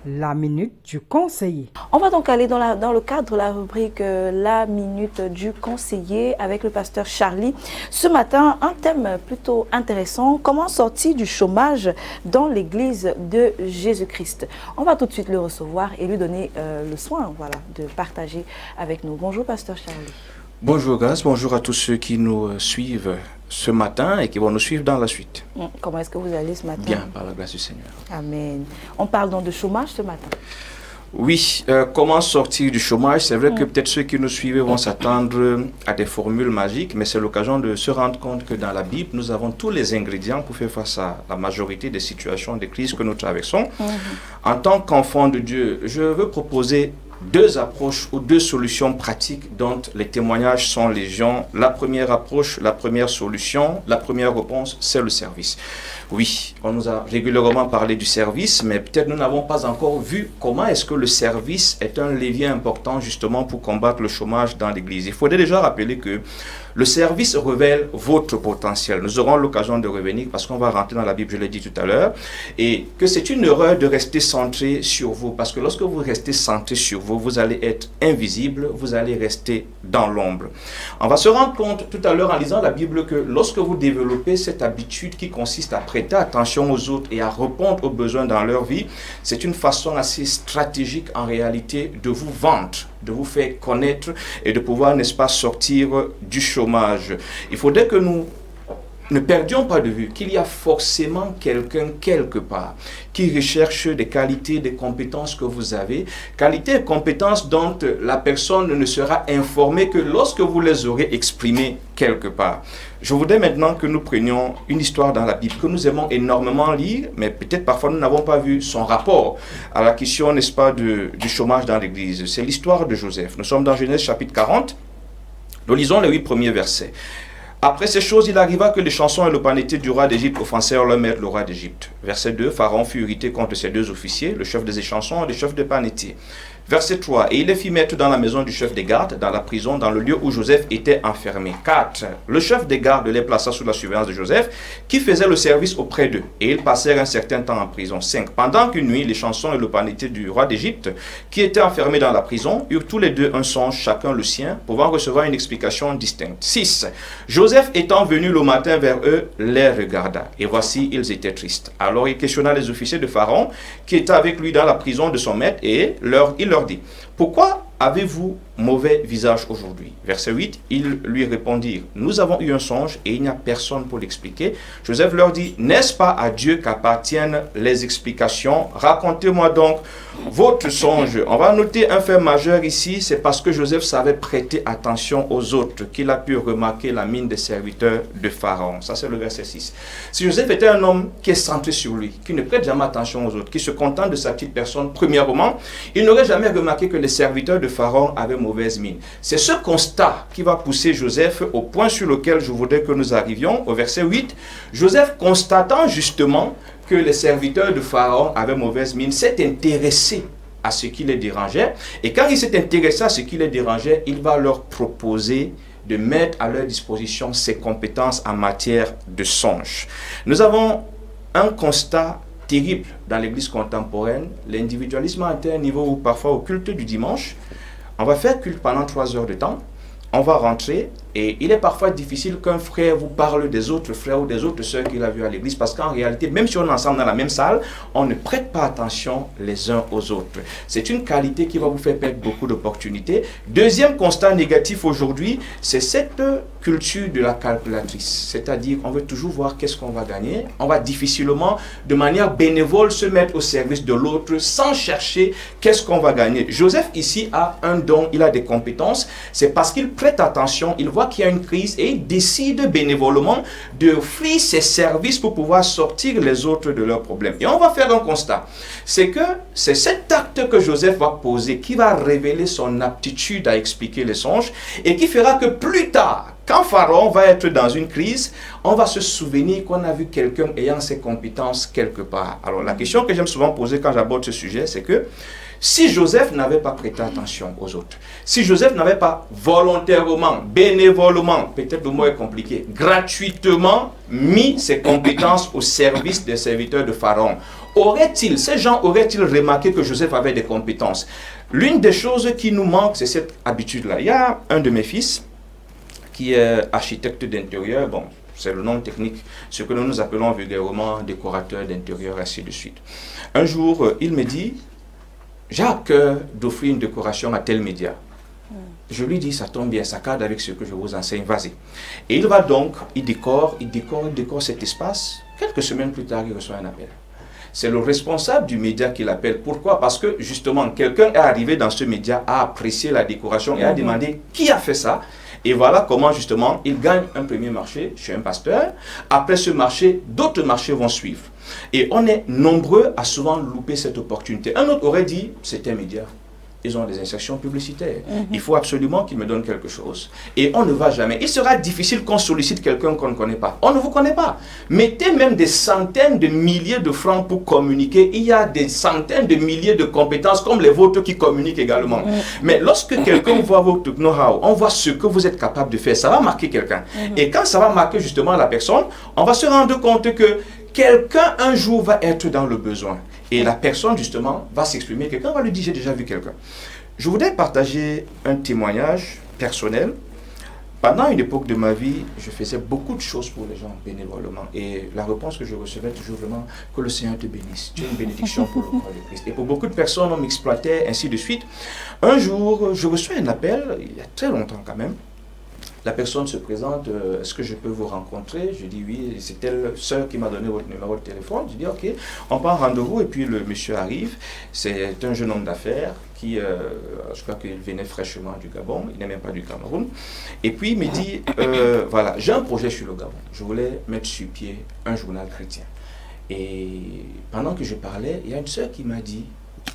La minute du conseiller. On va donc aller dans le cadre de la rubrique La minute du conseiller avec le pasteur Charlie. Ce matin, un thème plutôt intéressant, comment sortir du chômage dans l'église de Jésus-Christ. On va tout de suite le recevoir et lui donner le soin de partager avec nous. Bonjour pasteur Charlie. Bonjour Grace, bonjour à tous ceux qui nous suivent ce matin et qui vont nous suivre dans la suite. Comment est-ce que vous allez ce matin? Bien, par la grâce du Seigneur. Amen. On parle donc de chômage ce matin. Oui, comment sortir du chômage? C'est vrai que peut-être ceux qui nous suivent vont s'attendre à des formules magiques, mais c'est l'occasion de se rendre compte que dans la Bible, nous avons tous les ingrédients pour faire face à la majorité des situations, des crises que nous traversons. En tant qu'enfant de Dieu, je veux proposer deux approches ou deux solutions pratiques dont les témoignages sont légion. La première approche, la première solution, la première réponse, c'est le service. Oui, on nous a régulièrement parlé du service, mais peut-être nous n'avons pas encore vu comment est-ce que le service est un levier important justement pour combattre le chômage dans l'Église. Il faudrait déjà rappeler que le service révèle votre potentiel. Nous aurons l'occasion de revenir parce qu'on va rentrer dans la Bible, je l'ai dit tout à l'heure, et que c'est une erreur de rester centré sur vous, parce que lorsque vous restez centré sur vous, vous allez être invisible, vous allez rester dans l'ombre. On va se rendre compte tout à l'heure en lisant la Bible que lorsque vous développez cette habitude qui consiste à prêter attention aux autres et à répondre aux besoins dans leur vie, c'est une façon assez stratégique en réalité de vous vendre, de vous faire connaître et de pouvoir, n'est-ce pas, sortir du chômage. Il faudrait que nous ne perdions pas de vue qu'il y a forcément quelqu'un quelque part qui recherche des qualités, des compétences que vous avez, qualités et compétences dont la personne ne sera informée que lorsque vous les aurez exprimées quelque part. Je voudrais maintenant que nous prenions une histoire dans la Bible que nous aimons énormément lire, mais peut-être parfois nous n'avons pas vu son rapport à la question, n'est-ce pas, du chômage dans l'Église. C'est l'histoire de Joseph. Nous sommes dans Genèse chapitre 40. Nous lisons les 8 premiers versets. Après ces choses, il arriva que les chansons et le panetier du roi d'Égypte offensèrent leur maître, le roi d'Égypte. Verset 2, Pharaon fut irrité contre ses deux officiers, le chef des échansons et le chef des panetiers. Verset 3, et il les fit mettre dans la maison du chef des gardes, dans la prison, dans le lieu où Joseph était enfermé. 4, le chef des gardes les plaça sous la surveillance de Joseph, qui faisait le service auprès d'eux, et ils passèrent un certain temps en prison. 5, pendant qu'une nuit, les chansons et le panetier du roi d'Égypte, qui étaient enfermés dans la prison, eurent tous les deux un songe, chacun le sien, pouvant recevoir une explication distincte. 6, Joseph étant venu le matin vers eux, les regarda, et voici, ils étaient tristes. Alors il questionna les officiers de Pharaon, qui étaient avec lui dans la prison de son maître, et il leur dit, pourquoi avez-vous mauvais visage aujourd'hui? Verset 8, ils lui répondirent, nous avons eu un songe et il n'y a personne pour l'expliquer. Joseph leur dit, n'est-ce pas à Dieu qu'appartiennent les explications? Racontez-moi donc votre songe. On va noter un fait majeur ici, c'est parce que Joseph savait prêter attention aux autres qu'il a pu remarquer la mine des serviteurs de Pharaon. Ça c'est le verset 6. Si Joseph était un homme qui est centré sur lui, qui ne prête jamais attention aux autres, qui se contente de sa petite personne, premièrement, il n'aurait jamais remarqué que les serviteurs de Pharaon avaient mauvaise mine. C'est ce constat qui va pousser Joseph au point sur lequel je voudrais que nous arrivions, au verset 8. Joseph, constatant justement que les serviteurs de Pharaon avaient mauvaise mine, s'est intéressé à ce qui les dérangeait. Et quand il s'est intéressé à ce qui les dérangeait, il va leur proposer de mettre à leur disposition ses compétences en matière de songe. Nous avons un constat terrible dans l'Église contemporaine. L'individualisme a atteint un niveau où parfois au culte du dimanche, on va faire culte pendant 3 heures de temps, on va rentrer et il est parfois difficile qu'un frère vous parle des autres frères ou des autres sœurs qu'il a vus à l'église parce qu'en réalité, même si on est ensemble dans la même salle, on ne prête pas attention les uns aux autres. C'est une qualité qui va vous faire perdre beaucoup d'opportunités. Deuxième constat négatif aujourd'hui, c'est cette culture de la calculatrice. C'est-à-dire, on veut toujours voir qu'est-ce qu'on va gagner. On va difficilement, de manière bénévole, se mettre au service de l'autre sans chercher qu'est-ce qu'on va gagner. Joseph ici a un don, il a des compétences. C'est parce qu'il prête attention, il voit qu'il y a une crise et il décide bénévolement d'offrir ses services pour pouvoir sortir les autres de leurs problèmes. Et on va faire un constat. C'est que c'est cet acte que Joseph va poser qui va révéler son aptitude à expliquer les songes et qui fera que plus tard, quand Pharaon va être dans une crise, on va se souvenir qu'on a vu quelqu'un ayant ses compétences quelque part. Alors la question que j'aime souvent poser quand j'aborde ce sujet, c'est que si Joseph n'avait pas prêté attention aux autres, si Joseph n'avait pas volontairement, bénévolement, peut-être le mot est compliqué, gratuitement mis ses compétences au service des serviteurs de Pharaon, ces gens auraient-ils remarqué que Joseph avait des compétences? L'une des choses qui nous manque, c'est cette habitude-là. Il y a un de mes fils qui est architecte d'intérieur, bon, c'est le nom technique, ce que nous appelons vulgairement décorateur d'intérieur, ainsi de suite. Un jour, il me dit, j'ai à cœur d'offrir une décoration à tel média. Je lui dis, ça tombe bien, ça cadre avec ce que je vous enseigne, vas-y. Et il va donc, il décore cet espace. Quelques semaines plus tard, il reçoit un appel. C'est le responsable du média qui l'appelle. Pourquoi? Parce que justement, quelqu'un est arrivé dans ce média, a apprécié la décoration et a demandé qui a fait ça. Et voilà comment justement il gagne un premier marché chez un pasteur. Après ce marché, d'autres marchés vont suivre. Et on est nombreux à souvent louper cette opportunité. Un autre aurait dit, c'est un média. Ils ont des insertions publicitaires. Il faut absolument qu'ils me donnent quelque chose. Et on ne va jamais. Il sera difficile qu'on sollicite quelqu'un qu'on ne connaît pas. On ne vous connaît pas. Mettez même des centaines de milliers de francs pour communiquer. Il y a des centaines de milliers de compétences comme les vôtres qui communiquent également. Mais lorsque quelqu'un voit votre know-how, on voit ce que vous êtes capable de faire, ça va marquer quelqu'un. Et quand ça va marquer justement la personne, on va se rendre compte que quelqu'un un jour va être dans le besoin. Et la personne, justement, va s'exprimer. Quelqu'un va lui dire, j'ai déjà vu quelqu'un. Je voudrais partager un témoignage personnel. Pendant une époque de ma vie, je faisais beaucoup de choses pour les gens bénévolement. Et la réponse que je recevais toujours vraiment, que le Seigneur te bénisse. Tu es une bénédiction pour le corps de Christ. Et pour beaucoup de personnes, on m'exploitait, ainsi de suite. Un jour, je reçois un appel, il y a très longtemps quand même. La personne se présente, est-ce que je peux vous rencontrer? Je dis oui, c'est telle sœur qui m'a donné votre numéro de téléphone. Je dis ok, on prend rendez-vous et puis le monsieur arrive. C'est un jeune homme d'affaires qui, je crois qu'il venait fraîchement du Gabon, il n'est même pas du Cameroun. Et puis il me dit, voilà, j'ai un projet sur le Gabon. Je voulais mettre sur pied un journal chrétien. Et pendant que je parlais, il y a une sœur qui m'a dit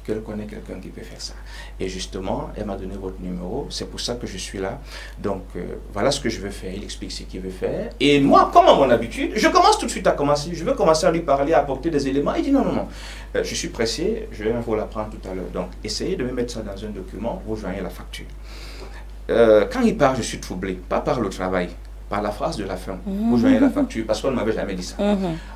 qu'elle connaît quelqu'un qui peut faire ça. Et justement, elle m'a donné votre numéro, c'est pour ça que je suis là. Donc, voilà ce que je veux faire. Il explique ce qu'il veut faire. Et moi, comme à mon habitude, je commence tout de suite à commencer. Je veux commencer à lui parler, à apporter des éléments. Il dit non, non, non, je suis pressé, je vais vous l'apprendre tout à l'heure. Donc, essayez de me mettre ça dans un document, vous joignez la facture. Quand il part, je suis troublé, pas par le travail, par la phrase de la fin, vous joignez la facture, parce qu'on ne m'avait jamais dit ça.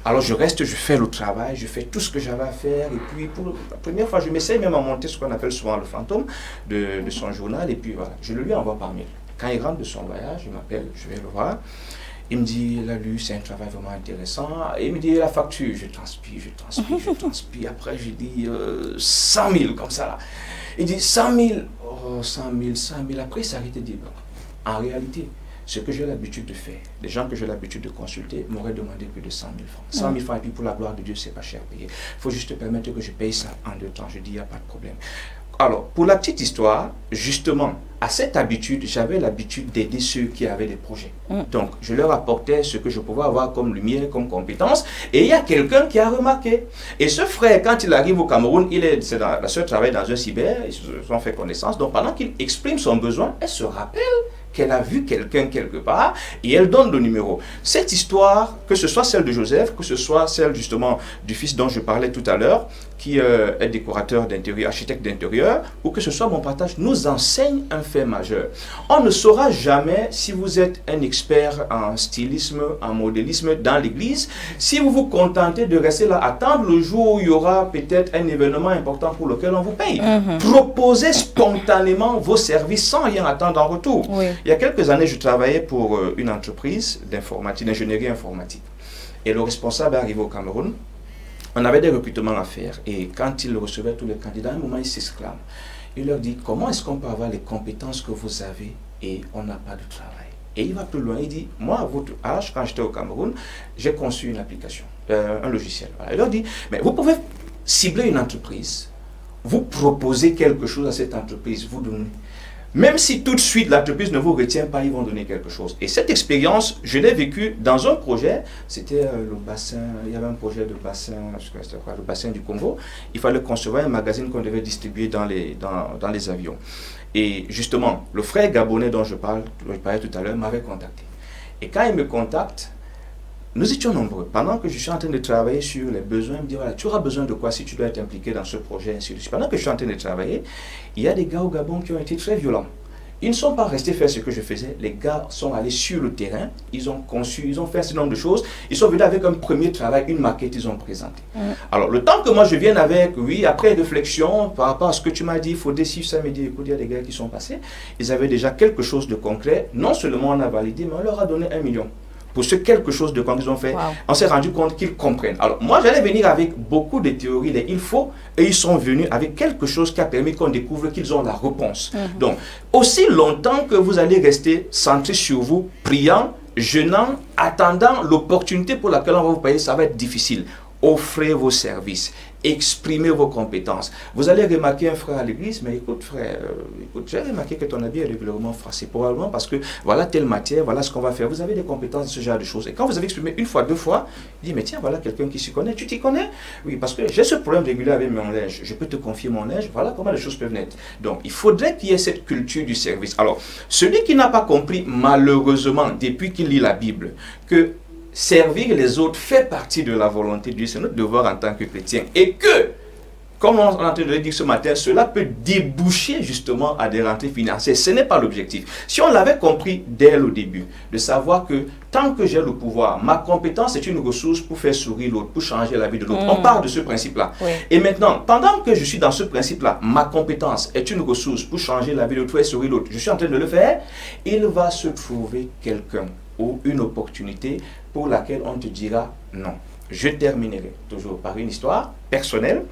Alors je reste, je fais le travail, je fais tout ce que j'avais à faire, et puis pour la première fois, je m'essaye même à monter ce qu'on appelle souvent le fantôme de son journal, et puis voilà, je le lui envoie par mail. Quand il rentre de son voyage, il m'appelle, je vais le voir, il me dit, il a lu, c'est un travail vraiment intéressant, et il me dit, la facture, je transpire, après je dis 100 000, comme ça là. Il dit 100 000, oh 100 000, après il s'arrête et dit, en réalité, ce que j'ai l'habitude de faire, les gens que j'ai l'habitude de consulter m'auraient demandé plus de 100 000 francs. 100 000 francs, et puis pour la gloire de Dieu, c'est pas cher à payer. Il faut juste permettre que je paye ça en 2 temps. Je dis, il n'y a pas de problème. Alors, pour la petite histoire, justement, à cette habitude, j'avais l'habitude d'aider ceux qui avaient des projets. Donc, je leur apportais ce que je pouvais avoir comme lumière, comme compétence, et il y a quelqu'un qui a remarqué. Et ce frère, quand il arrive au Cameroun, la sœur travaille dans un cyber, ils se sont fait connaissance, donc pendant qu'il exprime son besoin, elle se rappelle qu'elle a vu quelqu'un quelque part et elle donne le numéro. Cette histoire, que ce soit celle de Joseph, que ce soit celle justement du fils dont je parlais tout à l'heure, qui est décorateur d'intérieur, architecte d'intérieur, ou que ce soit mon partage, nous enseigne un fait majeur. On ne saura jamais si vous êtes un expert en stylisme, en modélisme dans l'église, si vous vous contentez de rester là, attendre le jour où il y aura peut-être un événement important pour lequel on vous paye. Proposez spontanément vos services sans rien attendre en retour. Oui. Il y a quelques années, je travaillais pour une entreprise d'informatique, d'ingénierie informatique. Et le responsable est arrivé au Cameroun. On avait des recrutements à faire et quand il recevait tous les candidats, à un moment, il s'exclame. Il leur dit, comment est-ce qu'on peut avoir les compétences que vous avez et on n'a pas de travail? Et il va plus loin, il dit, moi, à votre âge, quand j'étais au Cameroun, j'ai conçu une application, un logiciel. Voilà. Il leur dit, mais vous pouvez cibler une entreprise, vous proposez quelque chose à cette entreprise, vous donnez. Même si tout de suite l'entreprise ne vous retient pas, ils vont donner quelque chose. Et cette expérience, je l'ai vécue dans un projet, c'était le bassin, il y avait un projet de bassin, le bassin du Congo. Il fallait concevoir un magazine qu'on devait distribuer dans les avions. Et justement, le frère gabonais dont je parlais tout à l'heure m'avait contacté. Et quand il me contacte, nous étions nombreux. Pendant que je suis en train de travailler sur les besoins, il me dit, voilà, tu auras besoin de quoi si tu dois être impliqué dans ce projet, ainsi de suite. Pendant que je suis en train de travailler, il y a des gars au Gabon qui ont été très violents. Ils ne sont pas restés faire ce que je faisais. Les gars sont allés sur le terrain, ils ont conçu, ils ont fait un certain nombre de choses. Ils sont venus avec un premier travail, une maquette, ils ont présenté. Alors, le temps que moi je vienne avec, oui, après réflexion, par rapport à ce que tu m'as dit, il faut décider ça, me dit, écoute, il y a des gars qui sont passés. Ils avaient déjà quelque chose de concret. Non seulement on a validé, mais on leur a donné 1 million. Pour ce quelque chose de concret qu'ils ont fait, on s'est rendu compte qu'ils comprennent. Alors, moi, j'allais venir avec beaucoup de théories, les il faut, et ils sont venus avec quelque chose qui a permis qu'on découvre qu'ils ont la réponse. Donc, aussi longtemps que vous allez rester centré sur vous, priant, jeûnant, attendant l'opportunité pour laquelle on va vous payer, ça va être difficile. Offrez vos services, exprimez vos compétences. Vous allez remarquer un frère à l'église, mais écoute frère, écoute, j'ai remarqué que ton habit est régulièrement froissé. Probablement parce que voilà telle matière, voilà ce qu'on va faire. Vous avez des compétences de ce genre de choses. Et quand vous avez exprimé une fois, deux fois, il dit, mais tiens, voilà quelqu'un qui s'y connaît. Tu t'y connais? Oui, parce que j'ai ce problème régulier avec mon linge. Je peux te confier mon linge. Voilà comment les choses peuvent naître. Donc, il faudrait qu'il y ait cette culture du service. Alors, celui qui n'a pas compris, malheureusement, depuis qu'il lit la Bible, que servir les autres fait partie de la volonté de Dieu, c'est notre devoir en tant que chrétien. Et que, comme on est en train de le dire ce matin, cela peut déboucher justement à des rentrées financières. Ce n'est pas l'objectif. Si on l'avait compris dès le début, de savoir que tant que j'ai le pouvoir, ma compétence est une ressource pour faire sourire l'autre, pour changer la vie de l'autre. On part de ce principe-là. Oui. Et maintenant, pendant que je suis dans ce principe-là, ma compétence est une ressource pour changer la vie de l'autre, pour faire sourire l'autre, je suis en train de le faire, il va se trouver quelqu'un ou une opportunité pour laquelle on te dira non. Je terminerai toujours par une histoire personnelle.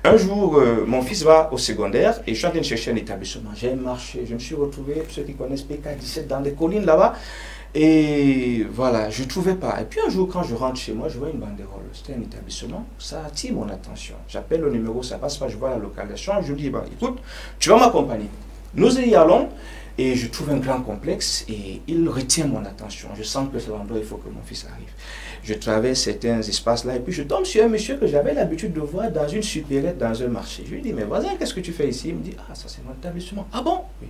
Un jour, mon fils va au secondaire et je suis en train de chercher un établissement. J'ai marché, je me suis retrouvé, ceux qui connaissent PK17, dans des collines là-bas. Et voilà, je ne trouvais pas. Et puis un jour, quand je rentre chez moi, je vois une banderole. C'était un établissement, ça attire mon attention. J'appelle le numéro, ça passe pas, je vois la localisation. Je lui dis, bah, écoute, tu vas m'accompagner. Nous y allons. Et je trouve un grand complexe et il retient mon attention. Je sens que c'est l'endroit où il faut que mon fils arrive. Je traverse certains espaces-là et puis je tombe sur un monsieur que j'avais l'habitude de voir dans une supérette dans un marché. Je lui dis, mais voisin, qu'est-ce que tu fais ici? Il me dit, ah, ça c'est mon établissement. Ah bon? Oui.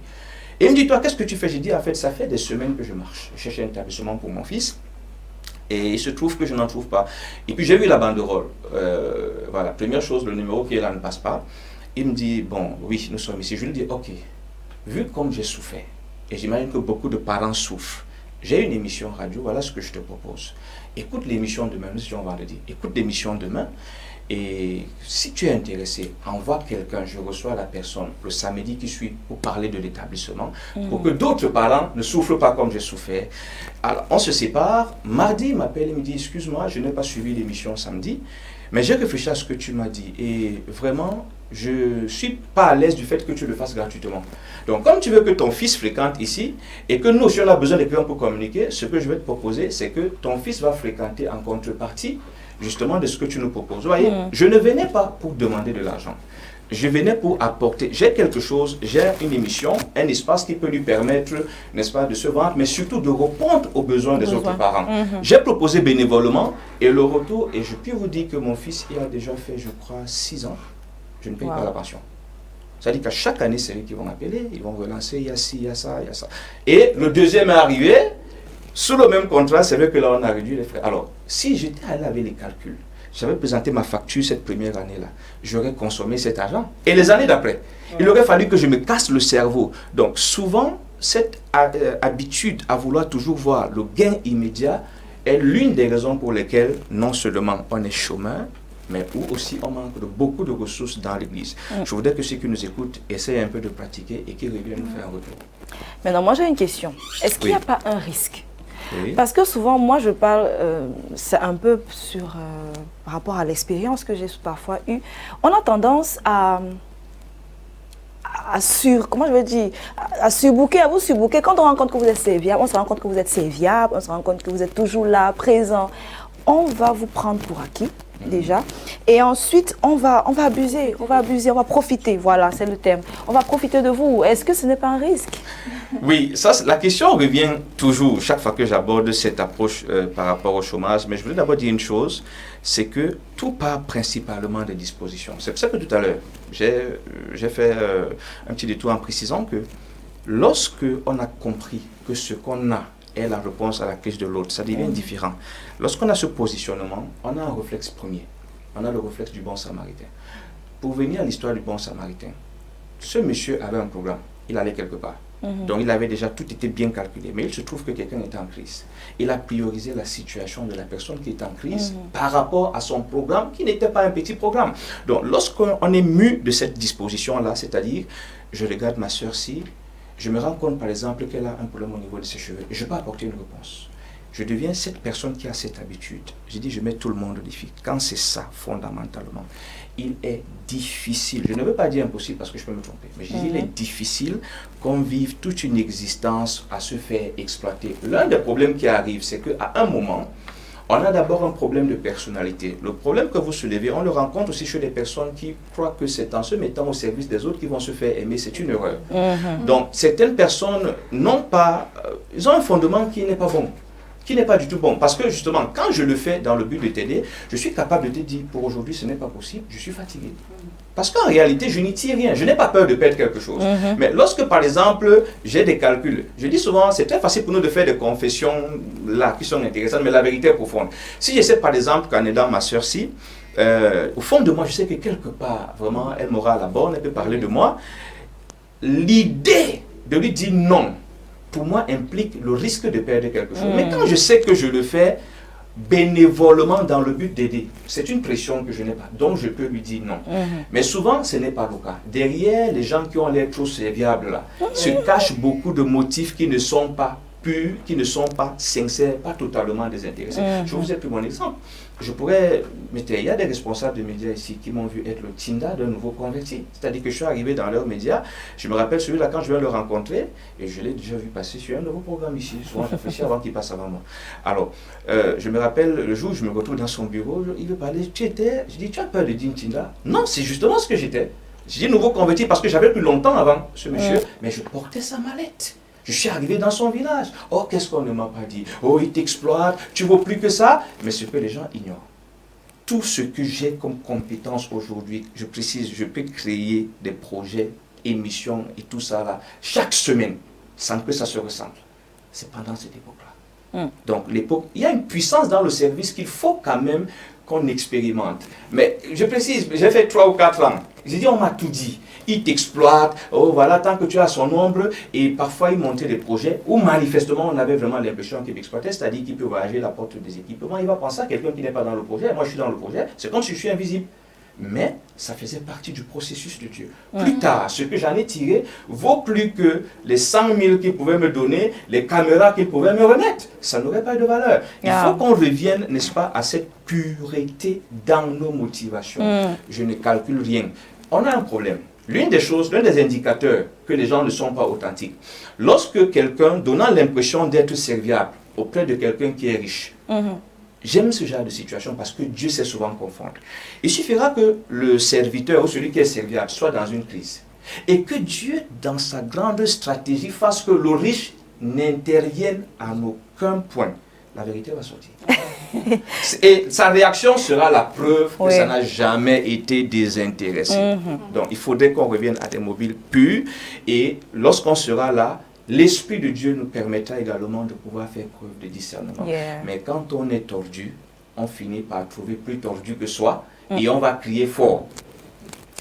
Et il me dit, toi, qu'est-ce que tu fais? J'ai dit, en fait, ça fait des semaines que je marche. Je cherche un établissement pour mon fils. Et il se trouve que je n'en trouve pas. Et puis j'ai vu la banderole. Voilà, première chose, le numéro qui est là ne passe pas. Il me dit, bon, oui, nous sommes ici. Je lui dis, ok. Vu comme j'ai souffert, et j'imagine que beaucoup de parents souffrent, j'ai une émission radio, voilà ce que je te propose. Écoute l'émission demain, nous étions vendredi, écoute l'émission demain, et si tu es intéressé, envoie quelqu'un, je reçois la personne le samedi qui suit pour parler de l'établissement, pour que d'autres parents ne souffrent pas comme j'ai souffert. Alors, on se sépare, mardi, il m'appelle et me dit, excuse-moi, je n'ai pas suivi l'émission samedi, mais j'ai réfléchi à ce que tu m'as dit, et vraiment, je ne suis pas à l'aise du fait que tu le fasses gratuitement. Donc, comme tu veux que ton fils fréquente ici, et que nous aussi on a besoin de quelqu'un pour communiquer, ce que je vais te proposer, c'est que ton fils va fréquenter en contrepartie, justement, de ce que tu nous proposes. Vous voyez, je ne venais pas pour demander de l'argent. Je venais pour apporter, j'ai quelque chose, j'ai une émission, un espace qui peut lui permettre, n'est-ce pas, de se vendre, mais surtout de répondre aux besoins des autres parents. J'ai proposé bénévolement, et le retour, et je puis vous dire que mon fils, il a déjà fait, je crois, 6 ans, je ne paye pas la pension. C'est-à-dire qu'à chaque année, c'est eux qui vont appeler, ils vont relancer, il y a ci, il y a ça, il y a ça. Et le deuxième est arrivé, sous le même contrat, c'est vrai que là, on a réduit les frais. Alors, si j'étais allé avec les calculs, j'avais présenté ma facture cette première année-là, j'aurais consommé cet argent. Et les années d'après, il aurait fallu que je me casse le cerveau. Donc, souvent, cette habitude à vouloir toujours voir le gain immédiat est l'une des raisons pour lesquelles, non seulement on est chômeur, mais où aussi on manque de beaucoup de ressources dans l'Église. Je voudrais que ceux qui nous écoutent essayent un peu de pratiquer et qu'ils reviennent nous faire un retour. Maintenant, moi j'ai une question. Est-ce qu'il n'y a pas un risque? Parce que souvent, moi je parle, c'est un peu sur, par rapport à l'expérience que j'ai parfois eue, on a tendance à surbooker, à vous surbooker. Quand on rend compte que vous êtes serviable, on se rend compte que vous êtes serviable, on se rend compte que vous êtes toujours là, présent. On va vous prendre pour acquis, déjà. Et ensuite, on va abuser, on va profiter. Voilà, c'est le terme. On va profiter de vous. Est-ce que ce n'est pas un risque? Oui, ça, la question revient toujours, chaque fois que j'aborde cette approche par rapport au chômage. Mais je voulais d'abord dire une chose, c'est que tout part principalement des dispositions. C'est pour ça que tout à l'heure, j'ai fait un petit détour en précisant que lorsque on a compris que ce qu'on a est la réponse à la crise de l'autre. Ça devient différent. Lorsqu'on a ce positionnement, on a un réflexe premier. On a le réflexe du bon samaritain. Pour venir à l'histoire du bon samaritain, ce monsieur avait un programme. Il allait quelque part. Donc il avait déjà tout été bien calculé. Mais il se trouve que quelqu'un était en crise. Il a priorisé la situation de la personne qui est en crise par rapport à son programme qui n'était pas un petit programme. Donc lorsqu'on est mu de cette disposition-là, c'est-à-dire, je regarde ma soeur-ci, je me rends compte par exemple qu'elle a un problème au niveau de ses cheveux. Je peux apporter une réponse. Je deviens cette personne qui a cette habitude. Je dis, je mets tout le monde au défi. Quand c'est ça, fondamentalement, il est difficile, je ne veux pas dire impossible parce que je peux me tromper, mais je dis il est difficile qu'on vive toute une existence à se faire exploiter. L'un des problèmes qui arrive, c'est qu'à un moment, on a d'abord un problème de personnalité. Le problème que vous soulevez, on le rencontre aussi chez des personnes qui croient que c'est en se mettant au service des autres qu'ils vont se faire aimer. C'est une erreur. Donc, certaines personnes n'ont pas, ils ont un fondement qui n'est pas bon, qui n'est pas du tout bon. Parce que justement, quand je le fais dans le but de t'aider, je suis capable de te dire, pour aujourd'hui, ce n'est pas possible, je suis fatigué. Parce qu'en réalité, je n'y tire rien. Je n'ai pas peur de perdre quelque chose. Mais lorsque, par exemple, j'ai des calculs, je dis souvent, c'est très facile pour nous de faire des confessions là, qui sont intéressantes, mais la vérité est profonde. Si j'essaie, par exemple, qu'en aidant ma soeur-ci, au fond de moi, je sais que quelque part, vraiment, elle m'aura à la borne, elle peut parler de moi. L'idée de lui dire non, pour moi, implique le risque de perdre quelque chose. Mais quand je sais que je le fais bénévolement dans le but d'aider, c'est une pression que je n'ai pas. Donc, je peux lui dire non. Mais souvent, ce n'est pas le cas. Derrière les gens qui ont l'air trop serviables, là, se cachent beaucoup de motifs qui ne sont pas purs, qui ne sont pas sincères, pas totalement désintéressés. Je vous ai pris mon exemple. Je pourrais, il y a des responsables de médias ici qui m'ont vu être le Tinder d'un nouveau converti. C'est-à-dire que je suis arrivé dans leurs médias, je me rappelle celui-là quand je viens le rencontrer, et je l'ai déjà vu passer sur un nouveau programme ici. Souvent, j'apprécie avant qu'il passe avant moi. Alors, je me rappelle le jour où je me retrouve dans son bureau, il veut parler, je dis, tu as peur de dire Tinder? Non, c'est justement ce que j'étais. J'ai dit nouveau converti parce que j'avais plus longtemps avant ce monsieur, mais je portais sa mallette. Je suis arrivé dans son village. Oh, qu'est-ce qu'on ne m'a pas dit? Oh, il t'exploite, tu vaux plus que ça. Mais ce que les gens ignorent. Tout ce que j'ai comme compétence aujourd'hui, je précise, je peux créer des projets, émissions et tout ça là, chaque semaine, sans que ça se ressemble. C'est pendant cette époque-là. Donc, l'époque, il y a une puissance dans le service qu'il faut quand même qu'on expérimente. Mais je précise, j'ai fait 3 ou 4 ans. J'ai dit, on m'a tout dit. Il t'exploite, oh voilà, tant que tu as son ombre, et parfois il montait des projets où manifestement on avait vraiment l'impression qu'il m'exploitait, c'est-à-dire qu'il peut voyager la porte des équipements, il va penser à quelqu'un qui n'est pas dans le projet, moi je suis dans le projet, c'est comme si je suis invisible. Mais ça faisait partie du processus de Dieu. Plus tard, ce que j'en ai tiré vaut plus que les 100 000 qu'il pouvait me donner, les caméras qu'il pouvait me remettre. Ça n'aurait pas de valeur. Il faut qu'on revienne, n'est-ce pas, à cette pureté dans nos motivations. Je ne calcule rien. On a un problème. L'un des indicateurs que les gens ne sont pas authentiques, lorsque quelqu'un donnant l'impression d'être serviable auprès de quelqu'un qui est riche, j'aime ce genre de situation parce que Dieu sait souvent confondre. Il suffira que le serviteur ou celui qui est serviable soit dans une crise et que Dieu, dans sa grande stratégie, fasse que le riche n'intervienne à aucun point. La vérité va sortir. Et sa réaction sera la preuve que ça n'a jamais été désintéressé. Donc, il faudrait qu'on revienne à des mobiles purs. Et lorsqu'on sera là, l'Esprit de Dieu nous permettra également de pouvoir faire preuve de discernement. Mais quand on est tordu, on finit par trouver plus tordu que soi et on va crier fort.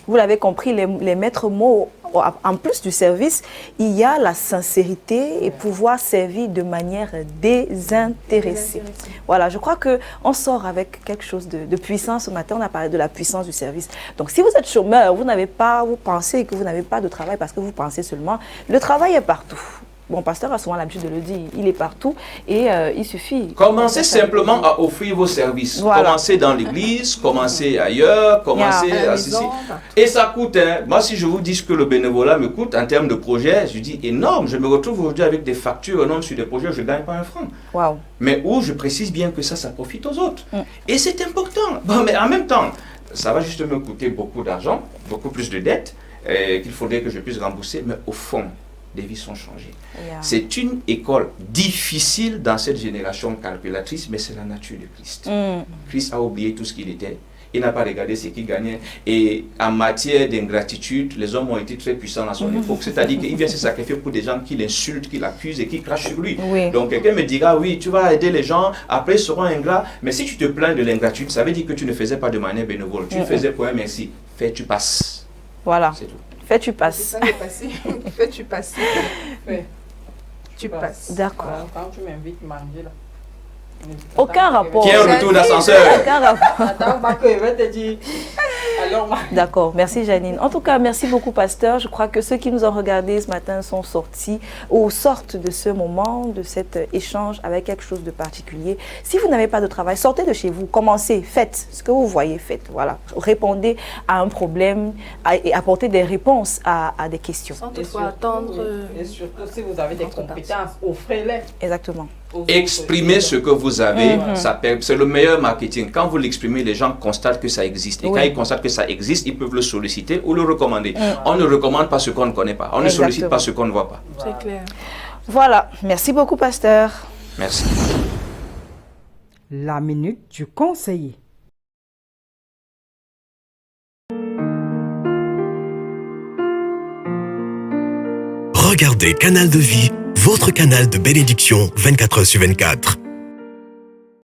Vous l'avez compris, les maîtres mots, en plus du service, il y a la sincérité et pouvoir servir de manière désintéressée. Voilà, je crois qu'on sort avec quelque chose de puissant ce matin. On a parlé de la puissance du service. Donc, si vous êtes chômeur, vous pensez que vous n'avez pas de travail parce que vous pensez seulement, le travail est partout. Bon, pasteur a souvent l'habitude de le dire, il est partout et il suffit. Commencez simplement à offrir vos services. Voilà. Commencez dans l'église, commencez ailleurs, commencez à ceci. Et ça coûte. Hein. Moi, si je vous dis que le bénévolat me coûte en termes de projet, je dis énorme. Je me retrouve aujourd'hui avec des factures énormes sur des projets où je ne gagne pas un franc. Wow. Mais où je précise bien que ça profite aux autres. Et c'est important. Bon, mais en même temps, ça va juste me coûter beaucoup d'argent, beaucoup plus de dettes qu'il faudrait que je puisse rembourser. Mais au fond, les vies sont changées. C'est une école difficile dans cette génération calculatrice, mais c'est la nature de Christ. Christ a oublié tout ce qu'il était. il n'a pas regardé ce qu'il gagnait. Et en matière d'ingratitude, les hommes ont été très puissants à son époque. C'est-à-dire qu'il vient se sacrifier pour des gens qui l'insultent, qui l'accusent et qui crachent sur lui. Oui. Donc quelqu'un me dira, oui, tu vas aider les gens, après ils seront ingrats. Mais si tu te plains de l'ingratitude, ça veut dire que tu ne faisais pas de manière bénévole. Tu le faisais pour un merci. Fais, tu passes. Voilà. C'est tout. Fais, tu C'est passes. ça le passé. Fais, tu passes. Fais, tu passes. D'accord. Voilà, quand tu m'invites manger là. Aucun rapport. Qui est un retour d'ascenseur. Aucun rapport. Attends, pas que je vais te dire. Alors, D'accord, merci Janine. En tout cas, merci beaucoup pasteur. Je crois que ceux qui nous ont regardés ce matin sont sortis ou sortent de ce moment, de cet échange avec quelque chose de particulier. Si vous n'avez pas de travail, sortez de chez vous, commencez, faites ce que vous voyez, faites. Voilà, répondez à un problème et apportez des réponses à des questions. Sans et toutefois surtout, attendre. et surtout, si vous avez des votre compétences, offrez-les. Exactement. aux autres. Exprimez ce que vous avez, c'est le meilleur marketing. Quand vous l'exprimez, les gens constatent que ça existe. Et Oui. quand ils constatent que ça existe, ils peuvent le solliciter ou le recommander. On ne recommande pas ce qu'on ne connaît pas. On ne sollicite Exactement. pas ce qu'on ne voit pas. C'est clair. Voilà, merci beaucoup pasteur. Merci. La minute du conseiller. Regardez Canal de Vie, votre canal de bénédiction 24h sur 24.